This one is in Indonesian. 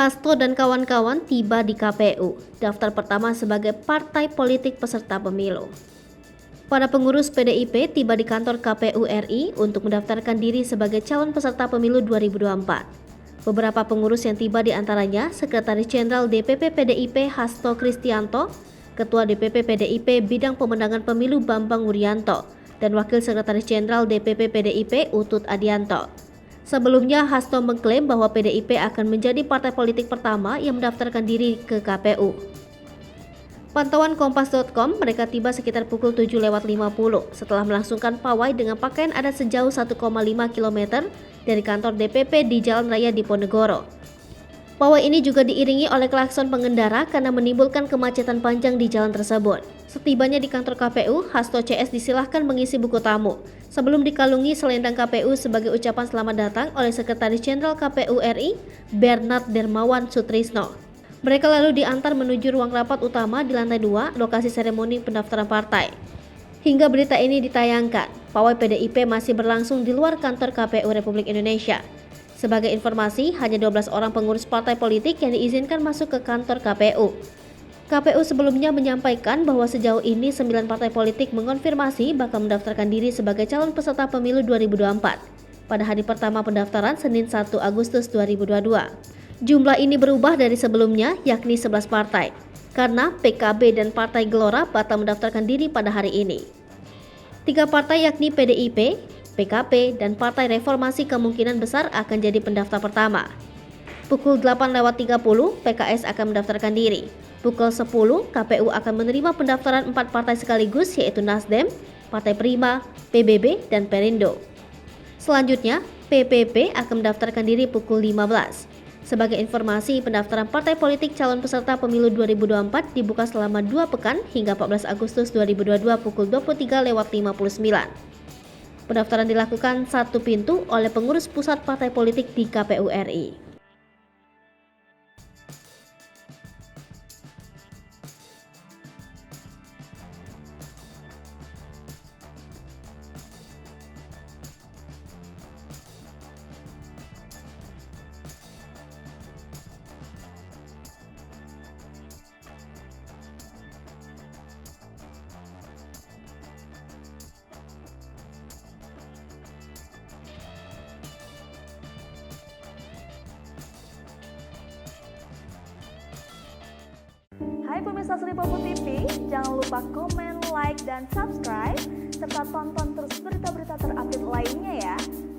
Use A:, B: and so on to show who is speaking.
A: Hasto dan kawan-kawan tiba di KPU, daftar pertama sebagai partai politik peserta pemilu. Para pengurus PDIP tiba di kantor KPU RI untuk mendaftarkan diri sebagai calon peserta pemilu 2024. Beberapa pengurus yang tiba di antaranya Sekretaris Jenderal DPP PDIP Hasto Kristianto, Ketua DPP PDIP Bidang Pemenangan Pemilu Bambang Wuryanto, dan Wakil Sekretaris Jenderal DPP PDIP Utut Adianto. Sebelumnya, Hasto mengklaim bahwa PDIP akan menjadi partai politik pertama yang mendaftarkan diri ke KPU. Pantauan Kompas.com, mereka tiba sekitar pukul 7.50 setelah melangsungkan pawai dengan pakaian adat sejauh 1,5 km dari kantor DPP di Jalan Raya Diponegoro. Pawai ini juga diiringi oleh klakson pengendara karena menimbulkan kemacetan panjang di jalan tersebut. Setibanya di kantor KPU, Hasto CS disilahkan mengisi buku tamu sebelum dikalungi selendang KPU sebagai ucapan selamat datang oleh Sekretaris Jenderal KPU RI, Bernard Dermawan Sutrisno. Mereka lalu diantar menuju ruang rapat utama di lantai 2, lokasi seremoni pendaftaran partai. Hingga berita ini ditayangkan, pawai PDIP masih berlangsung di luar kantor KPU Republik Indonesia. Sebagai informasi, hanya 12 orang pengurus partai politik yang diizinkan masuk ke kantor KPU. KPU sebelumnya menyampaikan bahwa sejauh ini 9 partai politik mengonfirmasi bakal mendaftarkan diri sebagai calon peserta pemilu 2024 pada hari pertama pendaftaran Senin 1 Agustus 2022. Jumlah ini berubah dari sebelumnya, yakni 11 partai, karena PKB dan Partai Gelora batal mendaftarkan diri pada hari ini. 3 partai yakni PDIP, PKP, dan Partai Reformasi kemungkinan besar akan jadi pendaftar pertama. Pukul 8.30 PKS akan mendaftarkan diri. Pukul 10 KPU akan menerima pendaftaran 4 partai sekaligus, yaitu Nasdem, Partai Prima, PBB, dan Perindo. Selanjutnya, PPP akan mendaftarkan diri pukul 15. Sebagai informasi, pendaftaran partai politik calon peserta pemilu 2024 dibuka selama 2 pekan hingga 14 Agustus 2022 pukul 23.59. Pendaftaran dilakukan satu pintu oleh pengurus pusat partai politik di KPU RI.
B: Hai pemirsa Sri Popo TV, jangan lupa komen, like, dan subscribe, serta tonton terus berita-berita